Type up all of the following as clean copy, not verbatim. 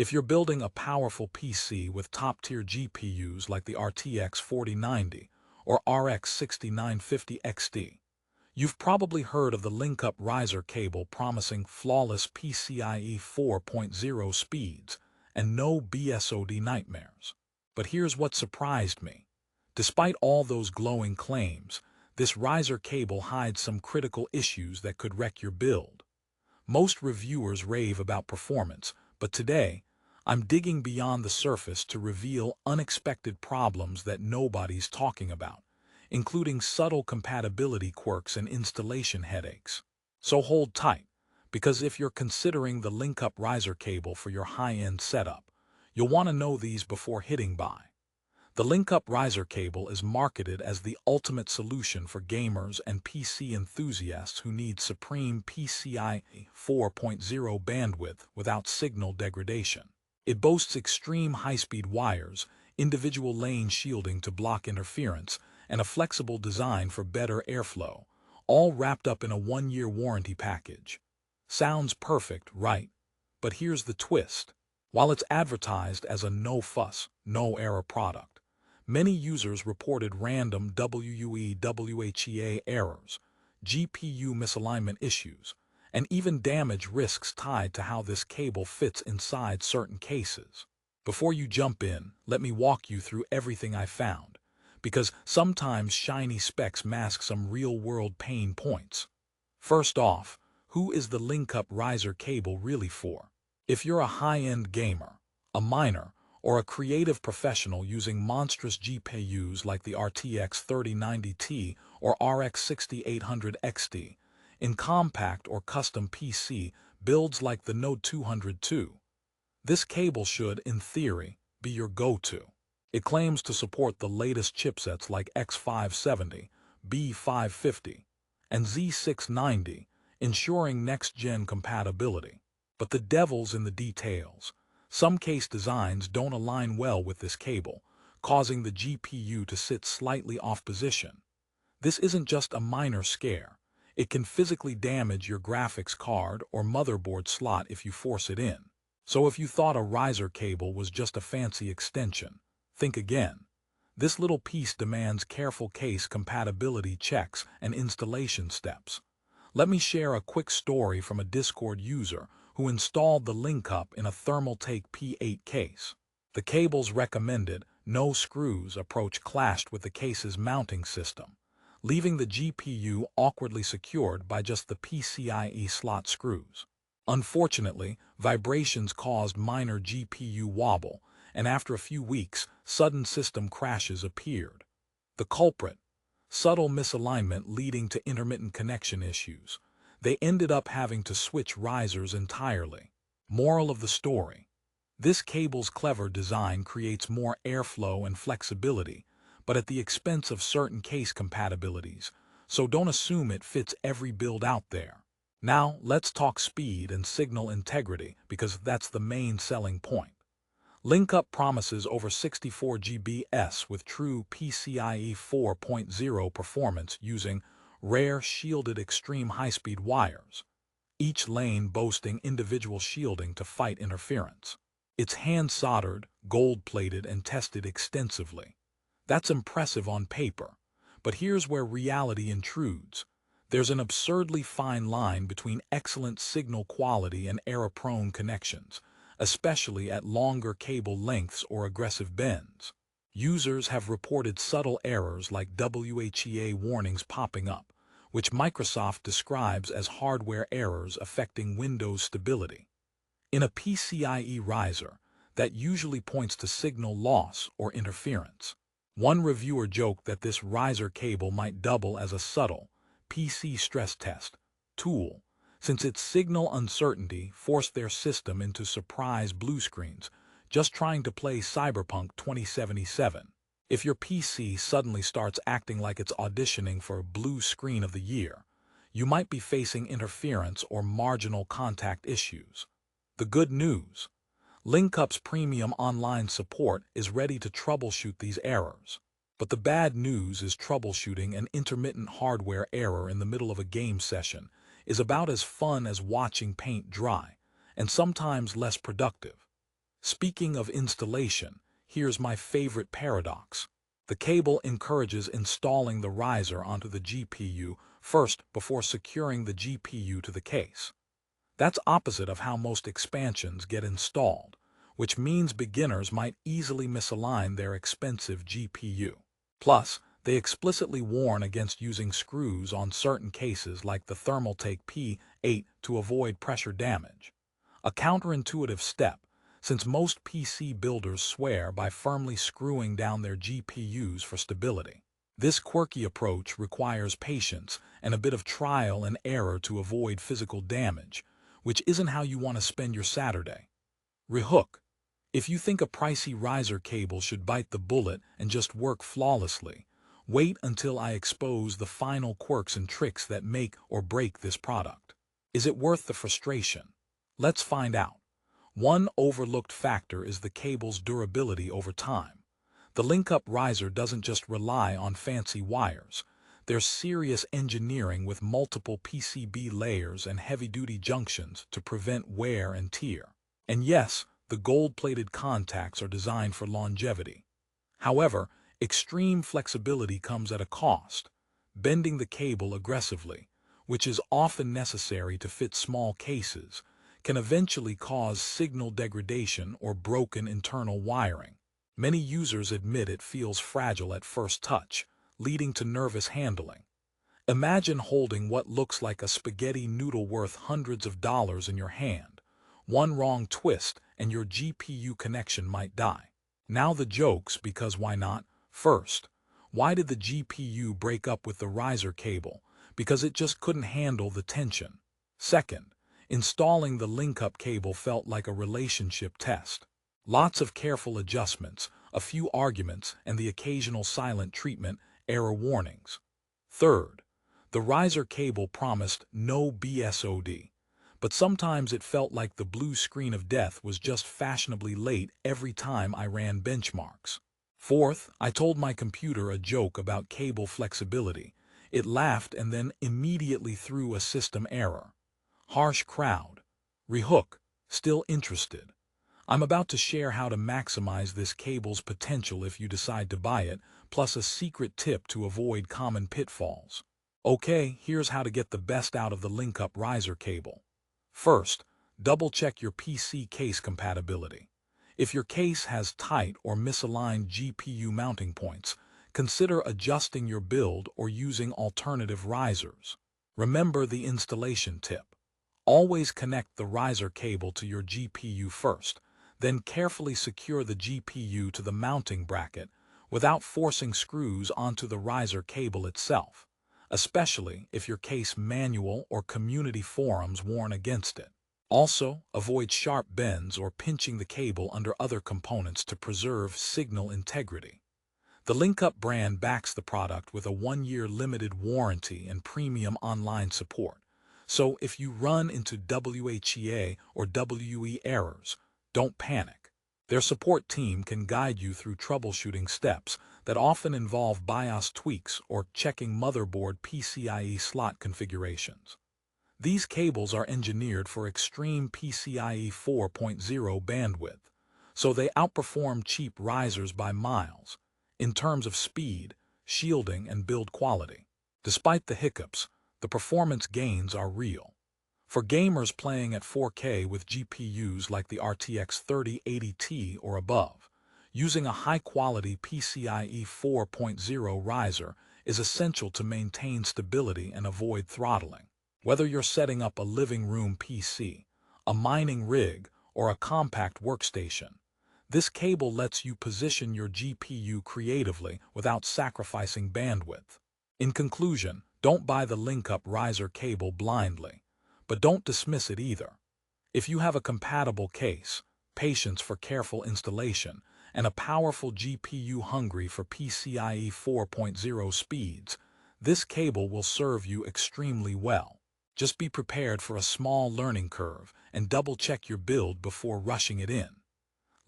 If you're building a powerful PC with top-tier GPUs like the RTX 4090 or RX 6950 XT, you've probably heard of the Linkup Riser Cable promising flawless PCIe 4.0 speeds and no BSOD nightmares. But here's what surprised me. Despite all those glowing claims, this riser cable hides some critical issues that could wreck your build. Most reviewers rave about performance, but today, I'm digging beyond the surface to reveal unexpected problems that nobody's talking about, including subtle compatibility quirks and installation headaches. So hold tight, because if you're considering the Linkup Riser Cable for your high-end setup, you'll want to know these before hitting buy. The Linkup Riser Cable is marketed as the ultimate solution for gamers and PC enthusiasts who need supreme PCIe 4.0 bandwidth without signal degradation. It boasts extreme high-speed wires, individual lane shielding to block interference, and a flexible design for better airflow, all wrapped up in a 1-year warranty package. Sounds perfect, right? But here's the twist. While it's advertised as a no-fuss, no-error product, many users reported random WUE/WHEA errors, GPU misalignment issues, and even damage risks tied to how this cable fits inside certain cases. Before you jump in, let me walk you through everything I found, because sometimes shiny specs mask some real-world pain points. First off, who is the Linkup Riser Cable really for? If you're a high-end gamer, a miner, or a creative professional using monstrous GPUs like the RTX 3090 Ti or RX 6800 XT, in compact or custom PC builds like the Node 202, this cable should, in theory, be your go-to. It claims to support the latest chipsets like X570, B550, and Z690, ensuring next-gen compatibility. But the devil's in the details. Some case designs don't align well with this cable, causing the GPU to sit slightly off position. This isn't just a minor scare. It can physically damage your graphics card or motherboard slot if you force it in. So if you thought a riser cable was just a fancy extension, think again. This little piece demands careful case compatibility checks and installation steps. Let me share a quick story from a Discord user who installed the Linkup in a Thermaltake P8 case. The cable's recommended no screws approach clashed with the case's mounting system, leaving the GPU awkwardly secured by just the PCIe slot screws. Unfortunately, vibrations caused minor GPU wobble, and after a few weeks, sudden system crashes appeared. The culprit: subtle misalignment leading to intermittent connection issues. They ended up having to switch risers entirely. Moral of the story: this cable's clever design creates more airflow and flexibility, but at the expense of certain case compatibilities, so don't assume it fits every build out there. Now, let's talk speed and signal integrity, because that's the main selling point. Linkup promises over 64 Gbps with true PCIe 4.0 performance using rare shielded extreme high-speed wires, each lane boasting individual shielding to fight interference. It's hand-soldered, gold-plated, and tested extensively. That's impressive on paper, but here's where reality intrudes. There's an absurdly fine line between excellent signal quality and error-prone connections, especially at longer cable lengths or aggressive bends. Users have reported subtle errors like WHEA warnings popping up, which Microsoft describes as hardware errors affecting Windows stability. In a PCIe riser, that usually points to signal loss or interference. One reviewer joked that this riser cable might double as a subtle PC stress test tool, since its signal uncertainty forced their system into surprise blue screens, just trying to play Cyberpunk 2077. If your PC suddenly starts acting like it's auditioning for Blue Screen of the Year, you might be facing interference or marginal contact issues. The good news: Linkup's premium online support is ready to troubleshoot these errors. But the bad news is troubleshooting an intermittent hardware error in the middle of a game session is about as fun as watching paint dry, and sometimes less productive. Speaking of installation, here's my favorite paradox. The cable encourages installing the riser onto the GPU first before securing the GPU to the case. That's opposite of how most expansions get installed, which means beginners might easily misalign their expensive GPU. Plus, they explicitly warn against using screws on certain cases like the Thermaltake P8 to avoid pressure damage. A counterintuitive step, since most PC builders swear by firmly screwing down their GPUs for stability. This quirky approach requires patience and a bit of trial and error to avoid physical damage, which isn't how you want to spend your Saturday. Rehook. If you think a pricey riser cable should bite the bullet and just work flawlessly, wait until I expose the final quirks and tricks that make or break this product. Is it worth the frustration? Let's find out. One overlooked factor is the cable's durability over time. The Linkup Riser doesn't just rely on fancy wires. There's serious engineering with multiple PCB layers and heavy-duty junctions to prevent wear and tear. And yes, the gold-plated contacts are designed for longevity. However, extreme flexibility comes at a cost. Bending the cable aggressively, which is often necessary to fit small cases, can eventually cause signal degradation or broken internal wiring. Many users admit it feels fragile at first touch, leading to nervous handling. Imagine holding what looks like a spaghetti noodle worth hundreds of dollars in your hand. One wrong twist and your GPU connection might die. Now the jokes, because why not? First, why did the GPU break up with the riser cable? Because it just couldn't handle the tension. Second, installing the Linkup cable felt like a relationship test. Lots of careful adjustments, a few arguments, and the occasional silent treatment, error warnings. Third, the riser cable promised no BSOD, but sometimes it felt like the blue screen of death was just fashionably late every time I ran benchmarks. Fourth, I told my computer a joke about cable flexibility. It laughed and then immediately threw a system error. Harsh crowd. Rehook. Still interested? I'm about to share how to maximize this cable's potential if you decide to buy it, plus a secret tip to avoid common pitfalls. Okay, here's how to get the best out of the Linkup Riser cable. First, double-check your PC case compatibility. If your case has tight or misaligned GPU mounting points, consider adjusting your build or using alternative risers. Remember the installation tip. Always connect the riser cable to your GPU first, then carefully secure the GPU to the mounting bracket without forcing screws onto the riser cable itself, especially if your case manual or community forums warn against it. Also, avoid sharp bends or pinching the cable under other components to preserve signal integrity. The Linkup brand backs the product with a 1-year limited warranty and premium online support. So if you run into WHEA or WE errors, don't panic. Their support team can guide you through troubleshooting steps that often involve BIOS tweaks or checking motherboard PCIe slot configurations. These cables are engineered for extreme PCIe 4.0 bandwidth, so they outperform cheap risers by miles in terms of speed, shielding, and build quality. Despite the hiccups, the performance gains are real. For gamers playing at 4K with GPUs like the RTX 3080 or above, using a high-quality PCIe 4.0 riser is essential to maintain stability and avoid throttling. Whether you're setting up a living room PC, a mining rig, or a compact workstation, this cable lets you position your GPU creatively without sacrificing bandwidth. In conclusion, don't buy the Linkup Riser cable blindly, but don't dismiss it either. If you have a compatible case, patience for careful installation, and a powerful GPU hungry for PCIe 4.0 speeds, this cable will serve you extremely well. Just be prepared for a small learning curve and double-check your build before rushing it in.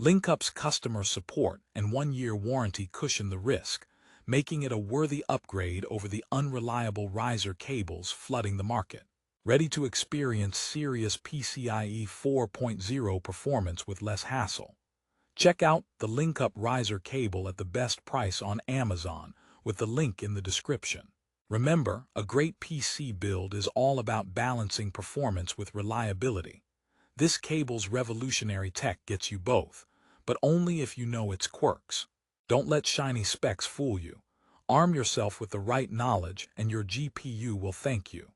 Linkup's customer support and 1-year warranty cushion the risk, making it a worthy upgrade over the unreliable riser cables flooding the market. Ready to experience serious PCIe 4.0 performance with less hassle? Check out the Linkup Riser Cable at the best price on Amazon with the link in the description. Remember, a great PC build is all about balancing performance with reliability. This cable's revolutionary tech gets you both, but only if you know its quirks. Don't let shiny specs fool you. Arm yourself with the right knowledge and your GPU will thank you.